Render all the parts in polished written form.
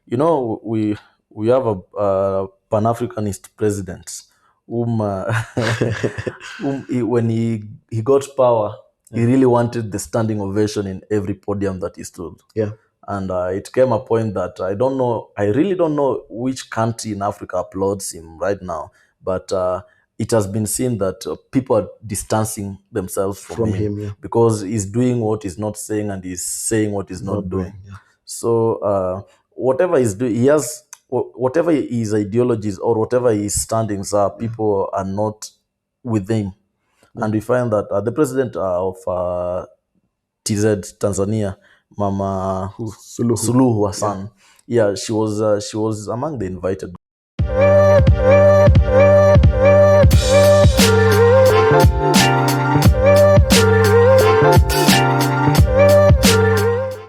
You know, we have a Pan-Africanist president whom, when he got power, he really wanted the standing ovation in every podium that he stood. Yeah. And it came a point that I really don't know which country in Africa applauds him right now, but it has been seen that people are distancing themselves from him Yeah. because he's doing what he's not saying and he's saying what he's not doing. Yeah. So whatever he's doing, he has whatever his ideologies or whatever his standings are, people are not with him. And we find that the president of Tanzania, Mama Suluhu Hassan, she was among the invited.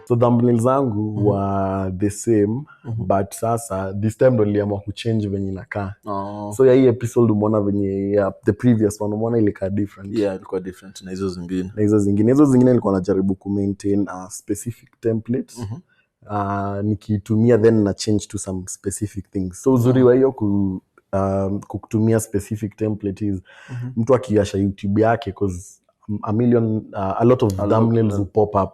So thumbnails zangu were the same, but sasa this time ndo niliamua kuchange venye inakaa. So ya hii episode umeona venye the previous one umeona ilikuwa different. Yeah, ilikuwa different na hizo zingine. Hizo zingine nilikuwa najaribu ku maintain a specific template. Nikitumia then na change to some specific things. So uzuri wa hiyo kutumia specific template is mtu akiasha YouTube yake cause a lot of thumbnails will pop up.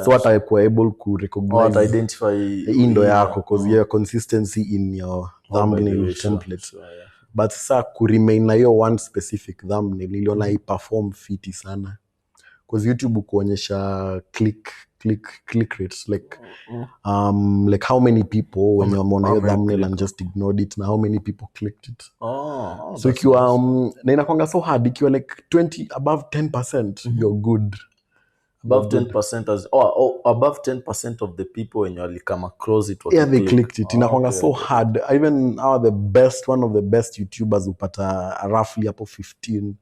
So what I were able to recognize identify indo yako cause you have consistency in your thumbnail template. Sure, yeah. But sasa ku remain na hiyo one specific thumbnail niliona i perform fiti sana cause YouTube kuonyesha click rates like like how many people when you on your thumbnail and just ignored it na how many people clicked it. So ikiwa na inakwanga so hard ikiwa like 20 above 10% you're good. Above 10% above 10% of the when you come across it, they clicked it. Inakwanga so hard. Even one of the best YouTubers upata roughly up 15%.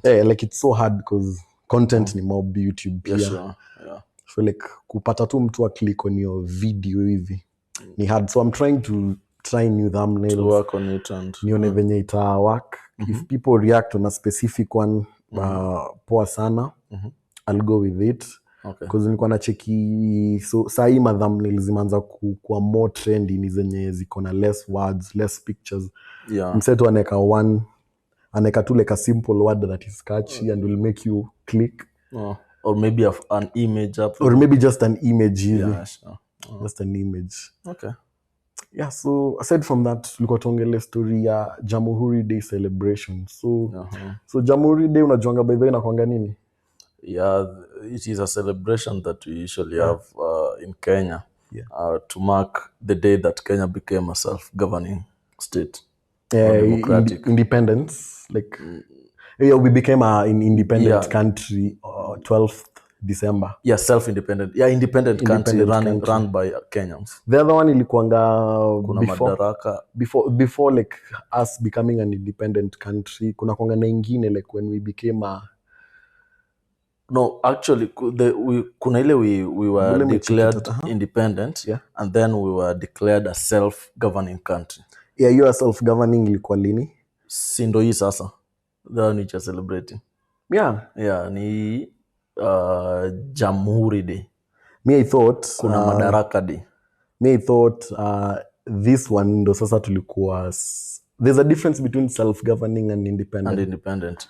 Yeah, like it's so hard because content ni mob YouTube pia. Yeah, sure. Yeah. So like kupata tu mtu wa click on your video hivi ni hard. So I'm trying to try new thumbnails to work on it and nione venye ita work. If people react on a specific one poa sana, I'll go with it. Okay. Because nilikuwa na cheki so saa hii thumbnails zimeanza kuwa more trendy ni zenye ziko na less words, less pictures. Yeah. Mseto aneka tu like a simple word that is catchy and will make you click. Or maybe an image up. Or maybe just an image. Yeah, sure. Just an image. Okay. Yeah, so aside from that, tulikuwa tuongele story ya Jamhuri Day celebration. So Jamhuri Day unajuanga by the way inakuanga nini? Yeah, it is a celebration that we usually have in Kenya to mark the day that Kenya became a self-governing state. Democratic. Independence. Like, we became an independent country 12th December. Yeah, self-independent. Yeah, independent country run by Kenyans. The other one ilikuanga kuna madaraka. Before like us becoming an independent country, kuna kuanga na ingine like when we became No, actually, kuna ile we were declared independent, and then we were declared a self-governing country. Yeah, you are self-governing ilikuwa lini? Sindo hii sasa. The one which are celebrating. Yeah, ni Jamhuri Day. Me I thought kuna Madaraka Day. Me I thought this one ndo sasa tulikuwa there's a difference between self-governing and independent.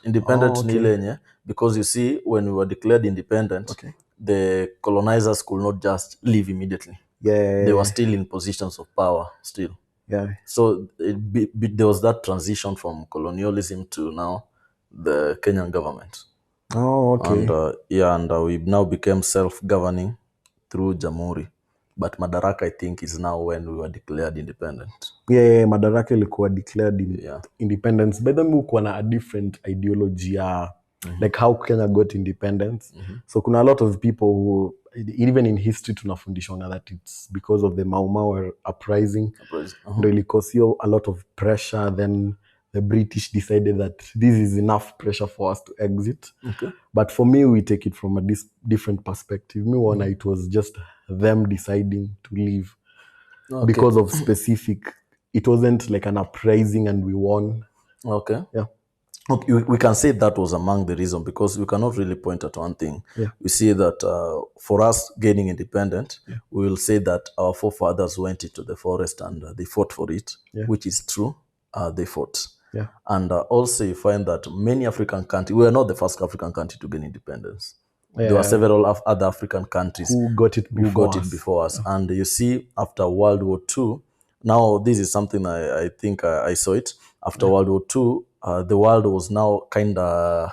Independent ni ile yenye because you see when we were declared independent, the colonizers could not just leave immediately. They were still in positions of power still. So there was that transition from colonialism to now the Kenyan government. And we now became self-governing through Jamhuri. But Madaraka, I think, is now when we were declared independent. Madaraka ilikuwa declared independence. By the way, kuna a different ideology like how Kenya got independence. So kuna a lot of people who, even in history, tunafundishwa that it's because of the Mau Mau uprising. Ndo ilikosio a lot of pressure. Then the British decided that this is enough pressure for us to exit. But for me, we take it from a different perspective. It was just them deciding to leave because of specific. It wasn't like an uprising and we won. Okay. Yeah. Okay, we can say that was among the reasons, because we cannot really point at one thing. Yeah. We see that for us gaining independent, we will say that our forefathers went into the forest and they fought for it, which is true. They fought. Yeah. And also you find that many African countries, we are not the first African country to gain independence. There were several other African countries who got it before us. And you see, after World War II, now this is something I think I saw it. After World War II, the world was now kind of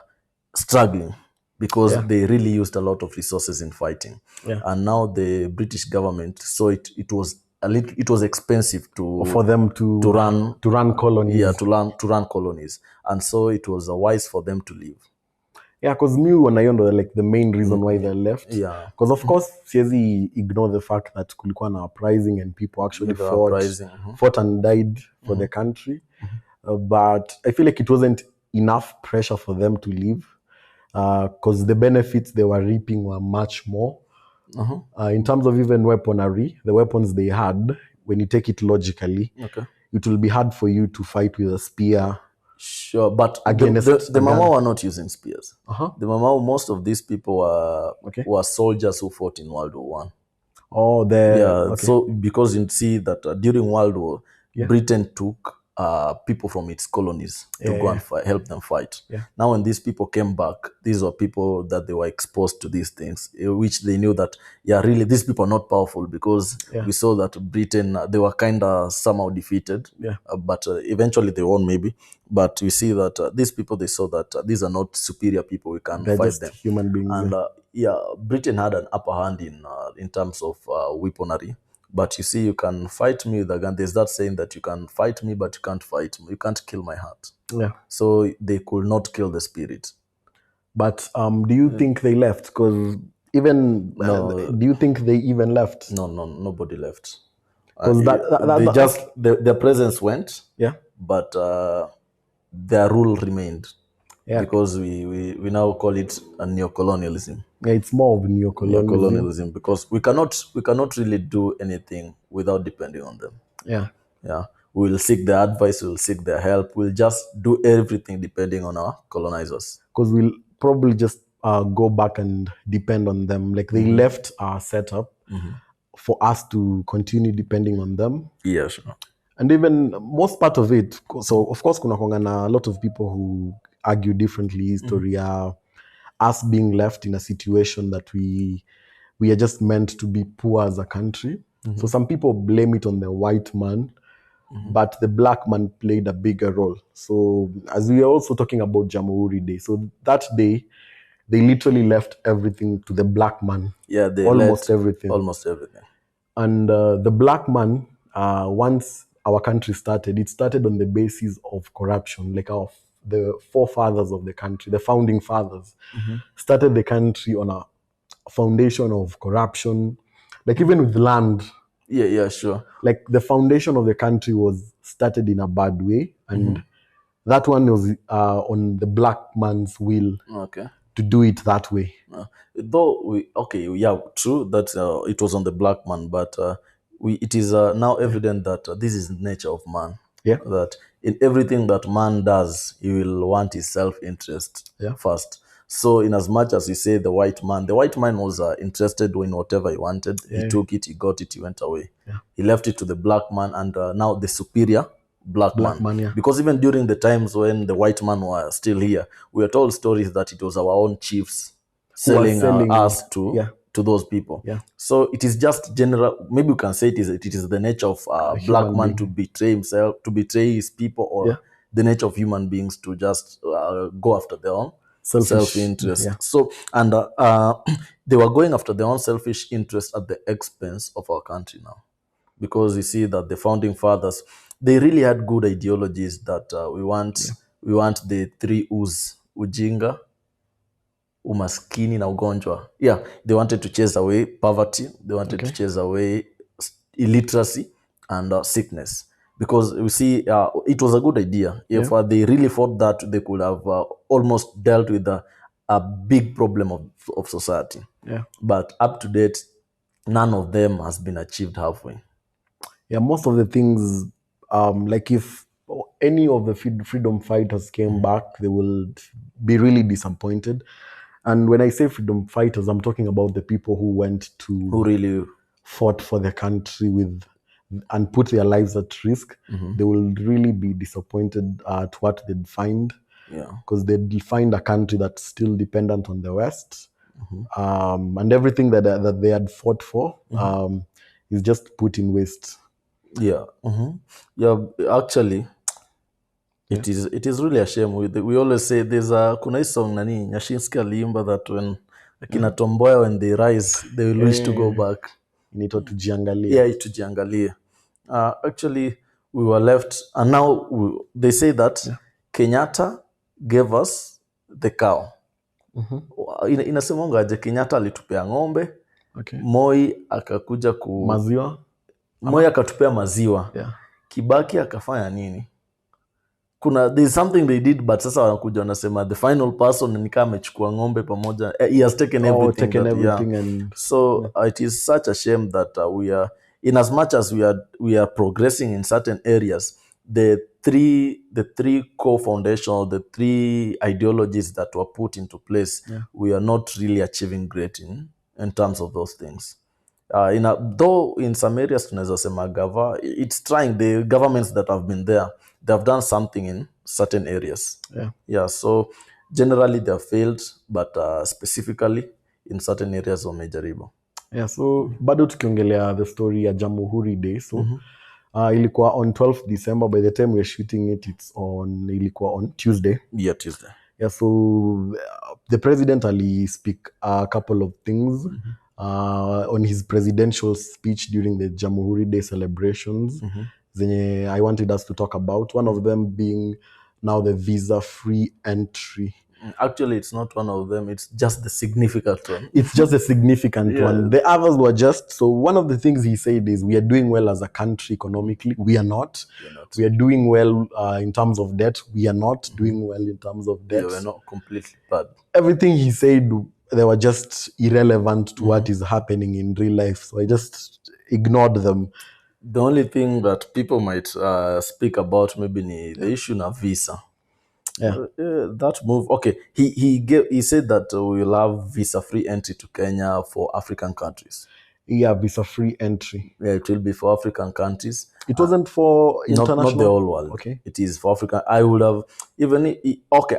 struggling because they really used a lot of resources in fighting. And now the British government saw it was it was expensive for them to run colonies. Yeah, to run colonies. And so it was wise for them to leave. Yeah, because me wanayondo like the main reason why they left. Yeah. Because of course, siezi ignore the fact that kulikuwa na uprising and people actually fought and died for the country. But I feel like it wasn't enough pressure for them to leave. Because the benefits they were reaping were much more. In terms of even weaponry, the weapons they had, when you take it logically, it will be hard for you to fight with a spear. Sure, but the Mama were not using spears. The Mama, most of these people were soldiers who fought in World War I. So because you see that during World War, Britain took people from its colonies to go and help them fight. Now when these people came back, these were people that they were exposed to these things, which they knew that, really, these people are not powerful, because we saw that Britain, they were kind of somehow defeated, but eventually they won maybe. But we see that these people, they saw that these are not superior people, we can fight them. Human beings. And Britain had an upper hand in terms of weaponry. But you see, you can fight me with a gun. There's that saying that you can fight me, but you can't fight me. You can't kill my heart. Yeah. So they could not kill the spirit. But do you think they left? Because even do you think they even left? No, nobody left. Because their presence went. Yeah. But their rule remained. Yeah. Because we now call it a neocolonialism. Yeah, it's more of neocolonialism, because we cannot really do anything without depending on them. Yeah. Yeah. We'll seek their advice, we'll seek their help, we'll just do everything depending on our colonizers. Because we'll probably just go back and depend on them. Like they left our setup for us to continue depending on them. Yeah, sure. And even most part of it, so of course kuna a lot of people who argue differently, history us being left in a situation that we are just meant to be poor as a country. So some people blame it on the white man, but the black man played a bigger role. So as we are also talking about Jamhuri Day, so that day, they literally left everything to the black man. Yeah, they almost everything. Almost everything. And the black man, once our country started, it started on the basis of corruption. Like the forefathers of the country, the founding fathers, started the country on a foundation of corruption. Like even with land. Yeah, sure. Like the foundation of the country was started in a bad way. And that one was on the black man's will to do it that way. Though true that it was on the black man, but it is now evident that this is the nature of man. Yeah. That in everything that man does, he will want his self-interest first. So in as much as we say the white man was interested in whatever he wanted. He took it, he got it, he went away. He left it to the black man, and now the superior black man. Because even during the times when the white man were still here, we are told stories that it was our own chiefs selling us to those people. Yeah. So it is just general. Maybe we can say it is the nature of black man to betray himself, to betray his people, or the nature of human beings to just go after their own self-interest. Yeah. So and they were going after their own selfish interest at the expense of our country now, because you see that the founding fathers, they really had good ideologies that we want the three U's: ujinga, umaskini na ugonjwa. Yeah, they wanted to chase away poverty. They wanted to chase away illiteracy and sickness. Because you see, it was a good idea. If they really thought that, they could have almost dealt with a big problem of society. Yeah. But up to date, none of them has been achieved halfway. Yeah, most of the things, like if any of the freedom fighters came back, they will be really disappointed. And when I say freedom fighters, I'm talking about the people who went to... Who really fought for the country and put their lives at risk. They will really be disappointed at what they'd find. Yeah. Because they'd find a country that's still dependent on the West. And everything that they had fought for is just put in waste. Yeah. Yeah, actually, it is really a shame. We always say there's a kuna hii song nani Nyashinski aliimba that when akina Tomboya, when they rise, they will wish to go back. Inaitwa tujiangalie. Yeah, tujiangalie. Actually, we were left, and now they say that Kenyatta gave us the cow. Inasemanga aje, Kenyatta alitupea ng'ombe. Okay. Moi akakuja maziwa. Moi akatupea maziwa. Yeah. Kibaki akafanya nini? There's something they did, but sasa wanakuja wanasema the final person ni kama amechukua ng'ombe pamoja. He has taken everything. And so it is such a shame that we are, in as much as we are progressing in certain areas, the three core foundations, the three ideologies that were put into place, we are not really achieving great in terms of those things. Though in some areas tunaweza sema it's trying, the governments that have been there, they have done something in certain areas. Yeah, so generally they have failed, but specifically in certain areas wamejaribu. Yeah, so bado tukiongelea the story ya Jamhuri Day, so ilikuwa on 12th December. By the time we're shooting it, ilikuwa on Tuesday. Yeah, Tuesday. Yeah, so the president ali speak a couple of things on his presidential speech during the Jamhuri Day celebrations. Zenye I wanted us to talk about. One of them being now the visa-free entry. Actually, it's not one of them. It's just the significant one. It's just a significant one. The others were just... So one of the things he said is, we are doing well as a country economically. We are not. We are doing well in terms of debt. We are not doing well in terms of debt. Yeah, we're not completely bad. Everything he said, they were just irrelevant to what is happening in real life. So I just ignored them. The only thing that people might speak about maybe the issue of visa. That move. Okay, he said that we'll have visa-free entry to Kenya for African countries. Yeah, visa-free entry. Yeah, it will be for African countries. It wasn't for international? Not the whole world. Okay. It is for African. I would have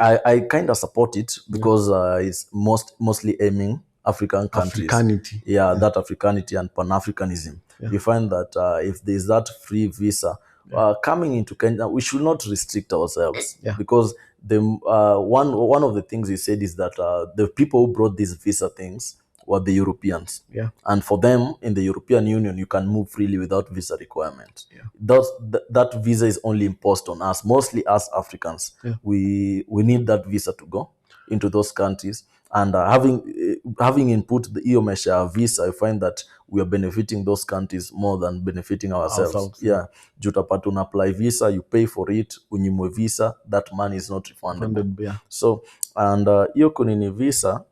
I kind of support it because it's mostly aiming African countries. Africanity. Yeah, that Africanity and Pan-Africanism. You find that if there's that free visa coming into Kenya, we should not restrict ourselves. Because the one of the things he said is that the people who brought these visa things were the Europeans. And for them, in the European Union, you can move freely without visa requirement. That visa is only imposed on us, mostly us Africans. We need that visa to go into those countries. And having input the EU measure visa, I find that we are benefiting those countries more than benefiting ourselves. Jutapata una apply visa, you pay for it, unyimwe visa, that money is not refundable. So, and hiyo kunini visa,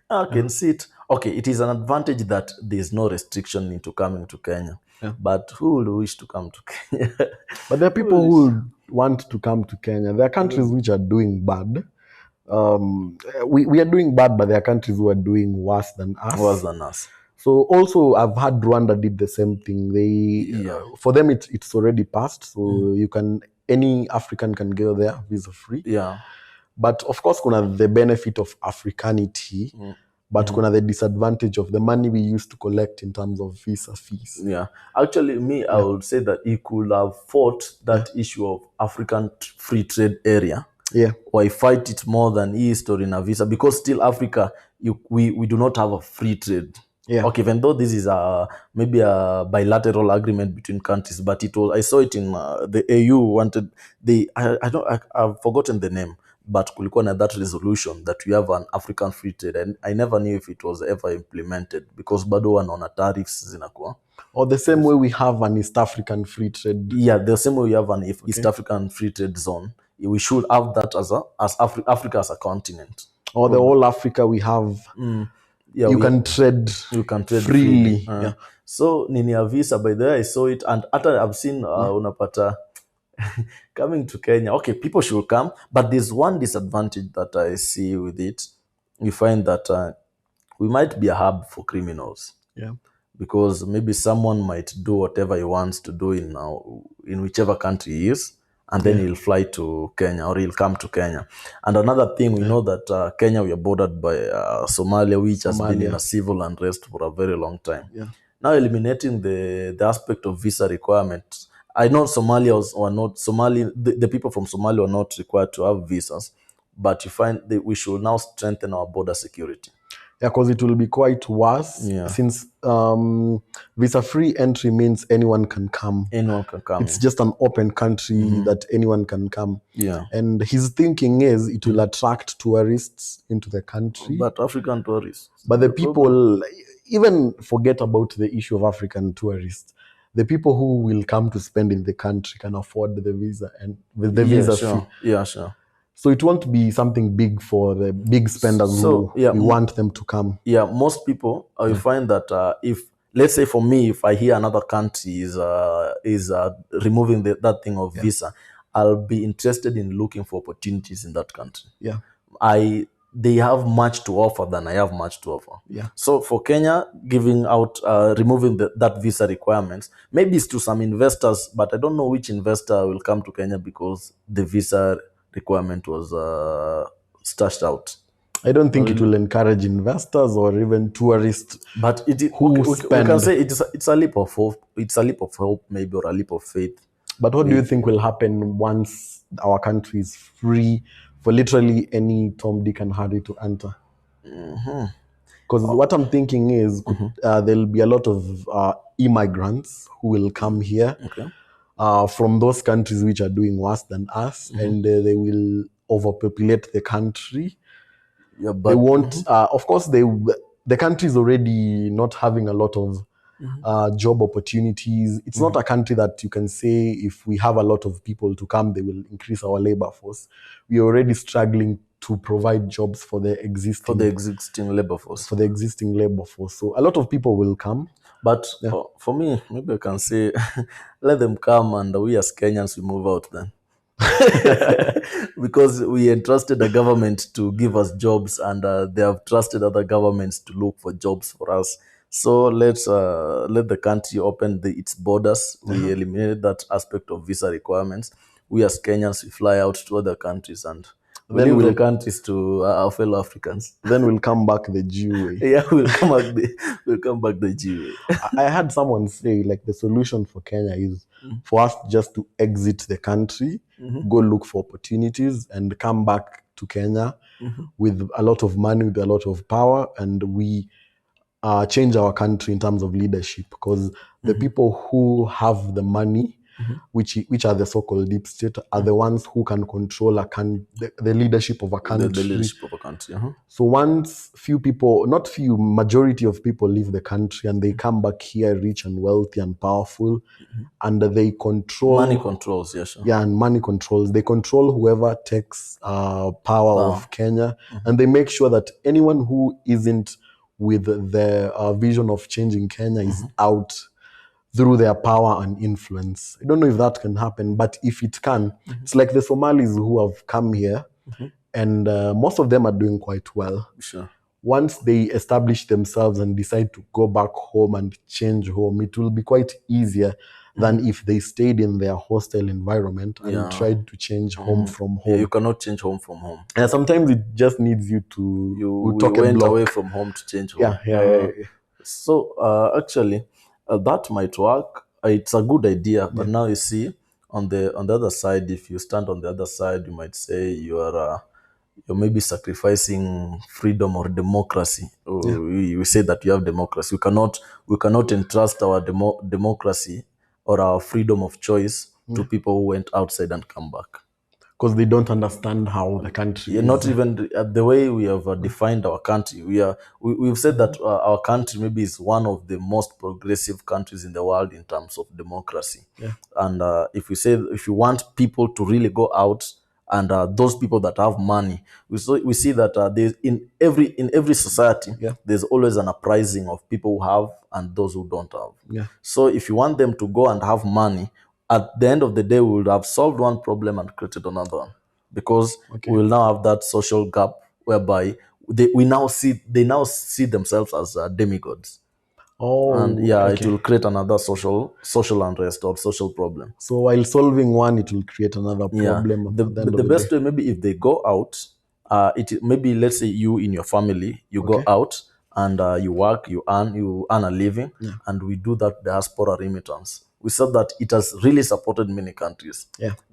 I can see it. Okay, it is an advantage that there is no restriction into coming to Kenya. But who will wish to come to Kenya? But there are people who want to come to Kenya. There are countries which are doing bad. We are doing bad, but there are countries who are doing worse than us. So also, I've had Rwanda did the same thing. For them, it's already passed. So any African can go there visa free. But of course, kuna the benefit of Africanity, but kuna the disadvantage of the money we used to collect in terms of visa fees. Actually, I would say that he could have fought that issue of African free trade area. Why fight it more than East or in a visa? Because still Africa, we do not have a free trade. Okay, even though this is maybe a bilateral agreement between countries, but I saw it in the AU wanted I've forgotten the name, but kulikuwa na that resolution that we have an African free trade, and I never knew if it was ever implemented because bado wanaona tariffs zinakuwa. Or the same way we have an East African free trade. Yeah, the same way we have an East African free trade zone. We should have that as Africa as a continent. Or the whole Africa we have. You can trade freely. So nini ya visa, by the way I saw it, and after I've seen unapata coming to Kenya, okay, people should come, but there's one disadvantage that I see with it. You find that we might be a hub for criminals. Yeah. Because maybe someone might do whatever he wants to do in whichever country he is, and then he'll fly to Kenya, or he'll come to Kenya. And another thing, we know that Kenya, we are bordered by Somalia, which has been in a civil unrest for a very long time. Yeah. Now eliminating the aspect of visa requirements. I know Somalians or not the people from Somalia are not required to have visas, but you find that we should now strengthen our border security. Yeah, because it will be quite worse since visa-free entry means anyone can come. Anyone can come. It's just an open country that anyone can come. Yeah. And his thinking is it will attract tourists into the country. But African tourists. But the people, even forget about the issue of African tourists. The people who will come to spend in the country can afford the visa and with the visa fee. Yeah, sure. So it won't be something big for the big spenders who we want them to come. Yeah, most people, you find that if, let's say for me, if I hear another country is removing that thing of visa, I'll be interested in looking for opportunities in that country. Yeah. They have much to offer than I have much to offer. Yeah. So for Kenya, giving out, removing that visa requirements, maybe it's to some investors, but I don't know which investor will come to Kenya because the visa requirement was stashed out. I don't think it will encourage investors or even tourists. But we can say it's a leap of hope. It's a leap of hope, maybe, or a leap of faith. But what do you think will happen once our country is free for literally any Tom, Dick, and Harry to enter? Because what I'm thinking is there'll be a lot of immigrants who will come here from those countries which are doing worse than us, and they will overpopulate the country. Yeah, but they won't. Of course, the country is already not having a lot of job opportunities. It's not a country that you can say if we have a lot of people to come, they will increase our labor force. We are already struggling to provide jobs for the existing labor force. For the existing labor force. So a lot of people will come. But for me, maybe I can say, let them come, and we as Kenyans, we move out then. Because we entrusted the government to give us jobs, and they have trusted other governments to look for jobs for us. So let the country open its borders. We eliminated that aspect of visa requirements. We as Kenyans, we fly out to other countries, and then we'll countries to our fellow Africans. Then we'll come back the Jew way. Yeah, we'll come back the Jew way. I had someone say, like, the solution for Kenya is for us just to exit the country, go look for opportunities, and come back to Kenya with a lot of money, with a lot of power, and we change our country in terms of leadership. Because the people who have the money, which are the so-called deep state, are the ones who can control the leadership of a country. The leadership of a country. So once majority of people leave the country and they come back here rich and wealthy and powerful, and they control... Money controls, yes. Yeah, and money controls. They control whoever takes power of Kenya, and they make sure that anyone who isn't with the vision of changing Kenya is out through their power and influence. I don't know if that can happen, but if it can, it's like the Somalis who have come here, and most of them are doing quite well. Sure. Once they establish themselves and decide to go back home and change home, it will be quite easier than if they stayed in their hostile environment and tried to change home from home. Yeah, you cannot change home from home. And sometimes it just needs you to talk and block. Away from home to change home. Yeah. So actually, that might work. It's a good idea, but now you see, on the other side, if you stand on the other side, you might say you're maybe sacrificing freedom or democracy. We say that you have democracy. We cannot entrust our democracy or our freedom of choice to people who went outside and come back. Because they don't understand how the country is. Not even the way we have defined our country. We've said that our country maybe is one of the most progressive countries in the world in terms of democracy. Yeah. And if you want people to really go out, and those people that have money, we see that there's in every society, there's always an uprising of people who have and those who don't have. Yeah. So if you want them to go and have money, at the end of the day, we would have solved one problem and created another one, because we will now have that social gap whereby they now see themselves as demigods. And it will create another social unrest or social problem. So while solving one, it will create another problem. The best way, maybe if they go out, maybe let's say you in your family, you go out and you work, you earn a living, and we do that diaspora remittance. We said that it has really supported many countries.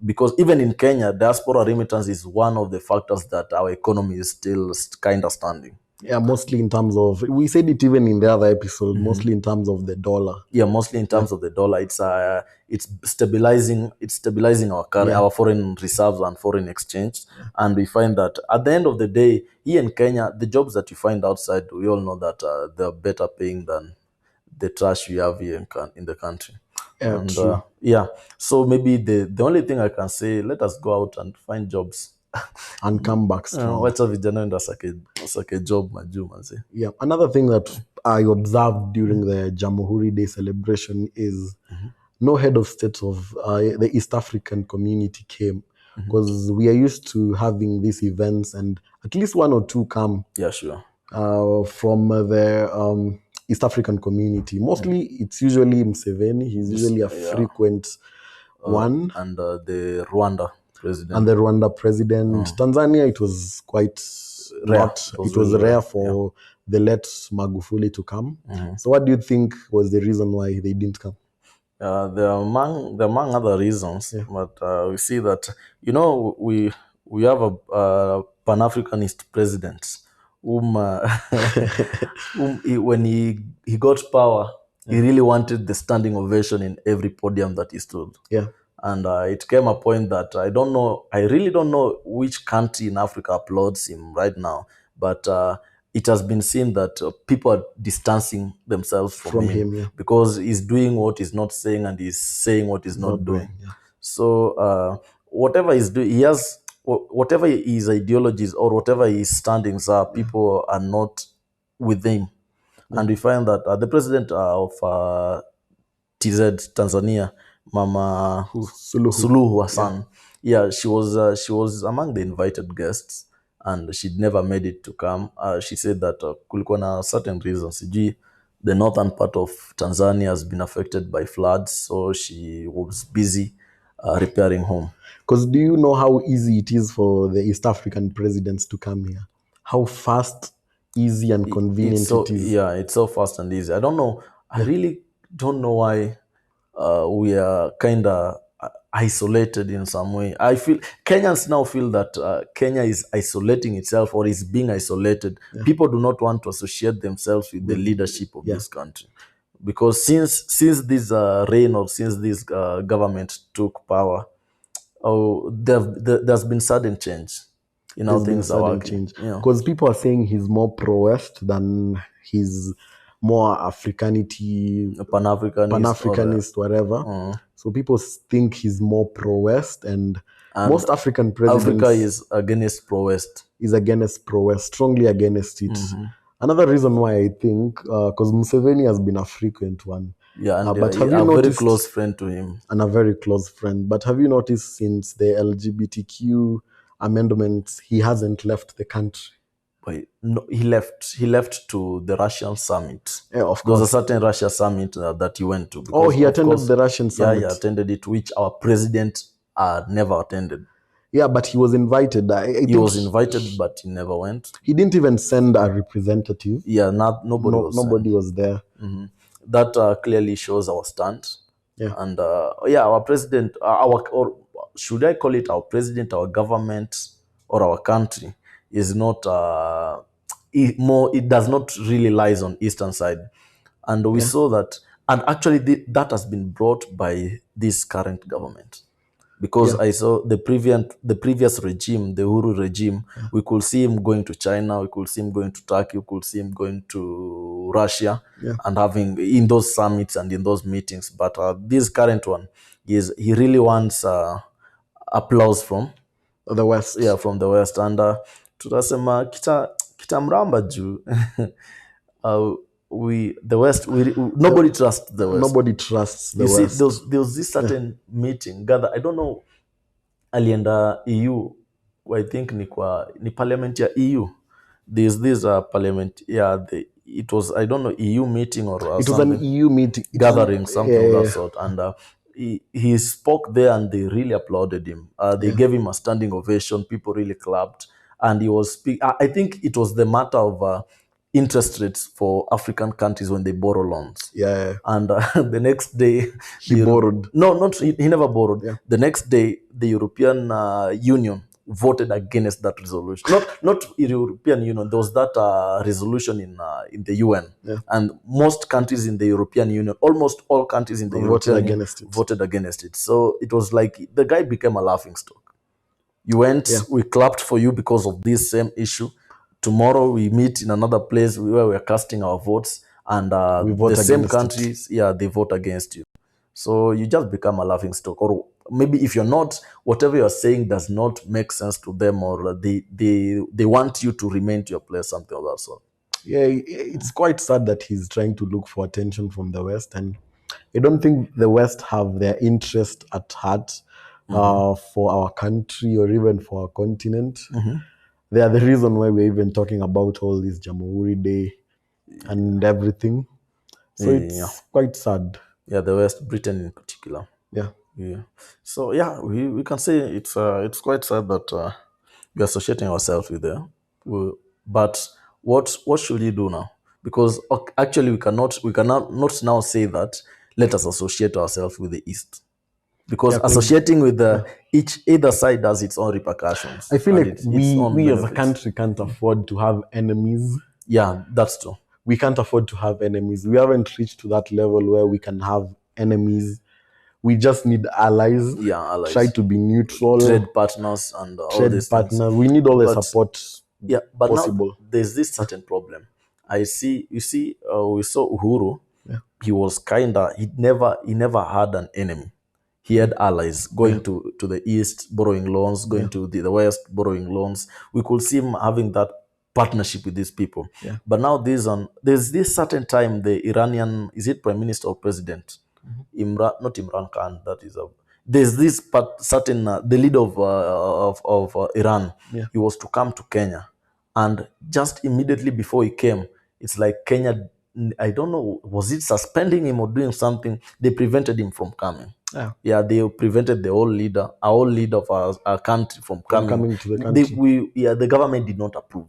Because even in Kenya, diaspora remittance is one of the factors that our economy is still kind of standing. Yeah, mostly in terms of, we said it even in the other episode, mostly in terms of the dollar. Yeah, mostly in terms of the dollar. It's stabilizing our foreign reserves and foreign exchange. And we find that at the end of the day, here in Kenya, the jobs that you find outside, we all know that they're better paying than the trash we have here in the country. True. So maybe the only thing I can say, let us go out and find jobs and come back strong. Wacha vijana enda sake job majuu manze. Yeah, another thing that I observed during the Jamhuri Day celebration is no head of state of the East African community came, because we are used to having these events and at least one or two come. Yeah, sure. From the East African community. Mostly it's usually Museveni. He's usually a frequent one. And the Rwanda president. And the Rwanda president. Tanzania, it was quite rare. It was rare for the late Magufuli to come. So what do you think was the reason why they didn't come? There are among other reasons, but we see that, we have a Pan-Africanist president whom when he got power, he really wanted the standing ovation in every podium that he stood. Yeah. And it came a point that I really don't know which country in Africa applauds him right now, but it has been seen that people are distancing themselves from him because he's doing what he's not saying and he's saying what he's not doing. So whatever he's doing, whatever his ideologies or whatever his standings are, people are not with him. And we find that the president of TZ, Tanzania, Mama Suluhu Hassan, she was among the invited guests, and she'd never made it to come. She said that kulikuwa na certain reasons. The northern part of Tanzania has been affected by floods, so she was busy repairing home. Because do you know how easy it is for the East African presidents to come here? How fast, easy, and convenient it is. Yeah, it's so fast and easy. I don't know. I really don't know why we are kind of isolated in some way. I feel Kenyans now feel that Kenya is isolating itself or is being isolated. People do not want to associate themselves with the leadership of this country, because since this reign or since this government took power, there's been sudden change in how things are working. Because people are saying he's more pro-West than he's more Africanity, Pan-Africanist, whatever. So people think he's more pro-West, and most African presidents... Africa is against pro-West. Is against pro-West, strongly against it. Another reason why I think, because Museveni has been a frequent one. Yeah, and but have you noticed, very close friend to him. And a very close friend. But have you noticed since the LGBTQ amendments, he hasn't left the country? No, he left to the Russian summit. Yeah, of course. There was a certain Russia summit that he went to. Because he attended the Russian summit. Yeah, he attended it, which our president never attended. Yeah, but he was invited. He was invited, but he never went. He didn't even send a representative. Yeah, nobody was there. That clearly shows our stand. Yeah. And our president, or should I call it our president, our government, or our country, is not it does not really lies on eastern side. And we saw that, and actually that has been brought by this current government. Because I saw the previous regime, the Uhuru regime, we could see him going to China, we could see him going to Turkey, we could see him going to Russia, and having in those summits and in those meetings. But this current one, he really wants applause from the West. Yeah, from the West. And tutasema kitamramba juu the West, nobody trusts the West. Nobody trusts the You see, West. there was this certain meeting gather. I don't know, alienda EU, I think ni parliament ya EU. There's this parliament, it was, I don't know, EU meeting or It was something. an EU meeting. Gathering, something of that sort. And he spoke there and they really applauded him. They gave him a standing ovation. People really clapped. And he was I think it was the matter of interest rates for African countries when they borrow loans. Yeah. And the next day... He borrowed. No, he never borrowed. Yeah. The next day, the European Union voted against that resolution. Not European Union. There was that resolution in the UN, and most countries in the European Union, almost all countries in the European Union, voted against it. So it was like the guy became a laughingstock. You went, we clapped for you because of this same issue. Tomorrow we meet in another place where we're casting our votes, and the same countries, they vote against you. So you just become a laughingstock, or maybe if you're not, whatever you're saying does not make sense to them, or they want you to remain to your place, something of that sort. Yeah, it's quite sad that he's trying to look for attention from the West, and I don't think the West have their interest at heart for our country or even for our continent. They are the reason why we're even talking about all this Jamhuri Day and everything. So it's quite sad. Yeah, the West, Britain in particular. Yeah. So we can say it's quite sad that we're associating ourselves with them. But what should we do now? Because actually we cannot not now say that let us associate ourselves with the East. Because associating with either side has its own repercussions. I feel like we as a country can't afford to have enemies. Yeah, that's true. We can't afford to have enemies. We haven't reached to that level where we can have enemies. We just need allies. Yeah, allies. Try to be neutral. Trade partners and all these things. We need all the support but possible. Now there's this certain problem. We saw Uhuru. Yeah. He was he never had an enemy. He had allies going to the East, borrowing loans, going to the West, borrowing loans. We could see him having that partnership with these people. Yeah. But now there's this certain time, the Iranian, is it Prime Minister or President? Not Imran Khan, that is there's this certain the leader of Iran. He was to come to Kenya, and just immediately before he came, it's like Kenya, I don't know, was it suspending him or doing something? They prevented him from coming. Yeah, they prevented our leader of our country from coming to the country. The government did not approve.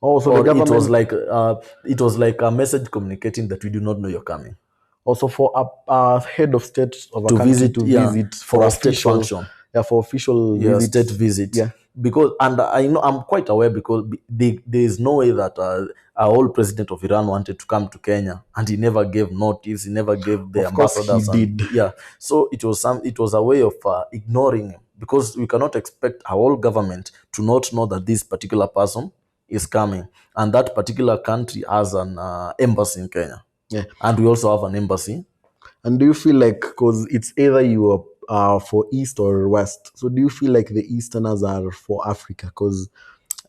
Oh, so the government, it was like a message communicating that we do not know you're coming. Also, for a head of state of a country to visit for a state function. Yeah, for official state visit. Yeah. Because, and I know, I'm quite aware, because there is no way that our old president of Iran wanted to come to Kenya, and he never gave notice. He never gave the ambassadors. Of course he did. Yeah. So it was a way of ignoring him, because we cannot expect our whole government to not know that this particular person is coming, and that particular country has an embassy in Kenya. Yeah. And we also have an embassy. And do you feel like, because it's either you are for East or West, so do you feel like the Easterners are for Africa? Because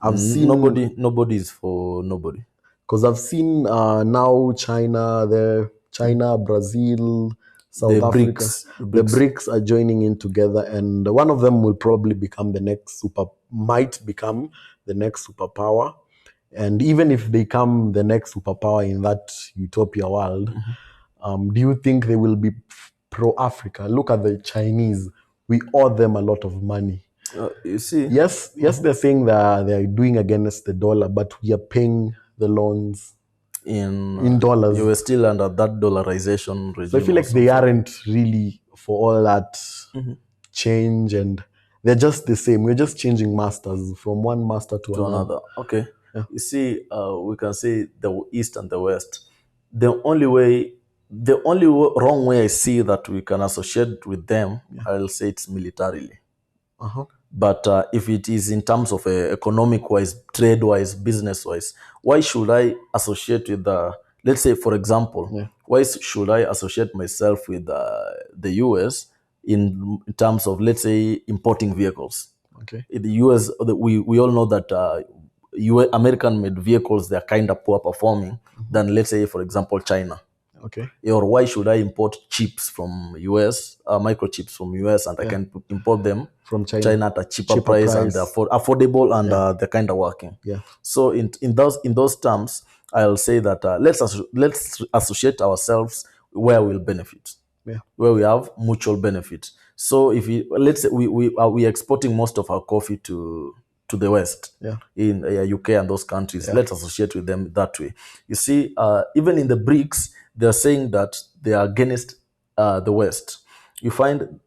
I've seen nobody is for nobody. Because I've seen now China, Brazil, South Africa, the BRICS are joining in together, and one of them will probably become might become the next superpower. And even if they become the next superpower in that utopia world, do you think they will be pro-Africa? Look at the Chinese. We owe them a lot of money. You see? Yes, they're saying that they're doing against the dollar, but we are paying the loans in dollars. You were still under that dollarization regime. So I feel like they aren't really for all that change, and they're just the same. We're just changing masters from one master to another. Okay. Yeah. You see, we can say the East and the West. The only wrong way I see that we can associate with them, I'll say it's militarily. But if it is in terms of economic-wise, trade-wise, business-wise, why should I associate with let's say, for example, why should I associate myself with the US in terms of, let's say, importing vehicles? Okay. In the US, we all know that American-made vehicles, they're kind of poor performing than, let's say, for example, China. Okay. Or why should I import chips from US, microchips from US, and I can import them from China at a cheaper price, and affordable, and they're kind of working. Yeah. So in those terms, I'll say that let's associate ourselves where we'll benefit, where we have mutual benefit. So if let's say we exporting most of our coffee to the West, in UK and those countries, let's associate with them that way. You see, even in the BRICS, they're saying that they are against the West. You find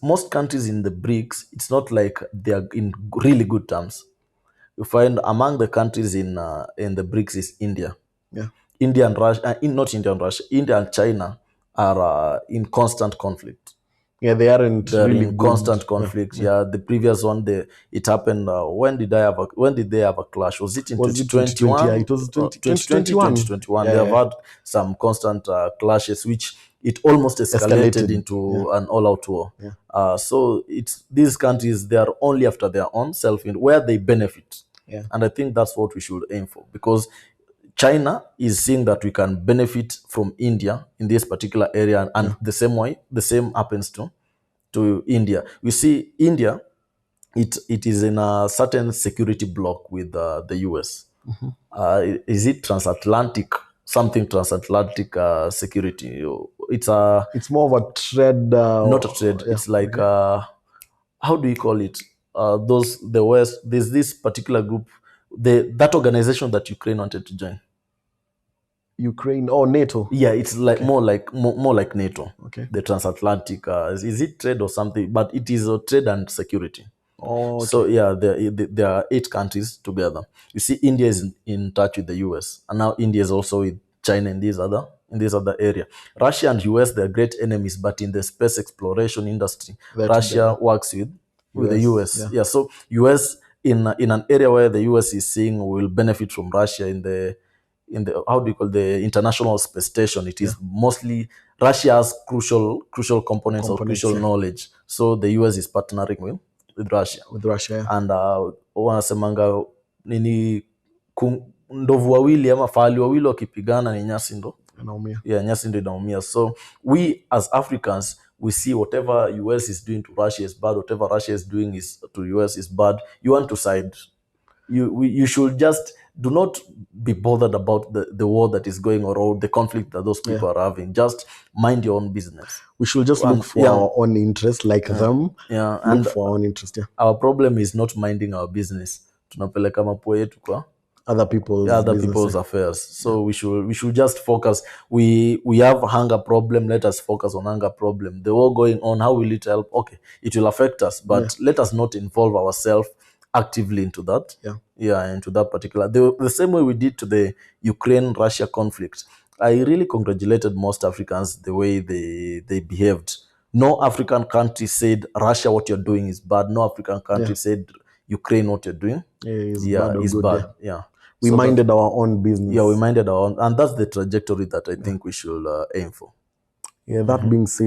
most countries in the BRICS, it's not like they are in really good terms. You find among the countries in the BRICS is India. India and Russia, not India and Russia, India and China are in constant conflict. Yeah, they're in constant conflict. The previous one, it happened. When did they have a clash? Was it in 2021? It was 2021. 2021. They have had some constant clashes, which it almost escalated into an all-out war. So these countries, they are only after their own self, where they benefit. And I think that's what we should aim for, because China is seeing that we can benefit from India in this particular area, and the same happens to India. You see, India, it is in a certain security block with the US. Is it transatlantic? Something transatlantic security. It's more of a trade. Not a trade. It's like how do you call it? The West. There's this particular group. That organization that Ukraine wanted to join. Ukraine or NATO? Yeah, it's like more like NATO. Okay. The transatlantic. Is it trade or something? But it is a trade and security. Oh, okay. So yeah, there are 8 countries together. You see, India is in touch with the US, and now India is also with China in this other area. Russia and US, they're great enemies, but in the space exploration industry, Russia works with the US. Yeah. So US in an area where the US is seeing will benefit from Russia in the how do you call the International Space Station. It is mostly Russia's crucial components or crucial knowledge. So the US is partnering with Russia. And wanasemanga nini ndovu wawili ama fahali wawili wakipigana ni nyasi ndo inaumia. Yeah, nyasi ndo inaumia. So we as Africans, we see whatever US is doing to Russia is bad, whatever Russia is doing to US is bad. You want to side. You should just do not be bothered about the war that is going on or the conflict that those people are having. Just mind your own business. We should just look for our own interest, like them. Yeah, and look for our own interest. Our problem is not minding our business. Tunapeleka mapua yetu kwa other people's affairs. So we should just focus. We have a hunger problem. Let us focus on hunger problem. The war going on, how will it help? Okay, it will affect us, but let us not involve ourselves actively into that. Into that particular. The same way we did to the Ukraine-Russia conflict. I really congratulated most Africans the way they behaved. No African country said, Russia, what you're doing is bad. No African country said, Ukraine, what you're doing is bad. We minded our own business. Yeah, we minded our own. And that's the trajectory that I think we should aim for. Yeah, that being said,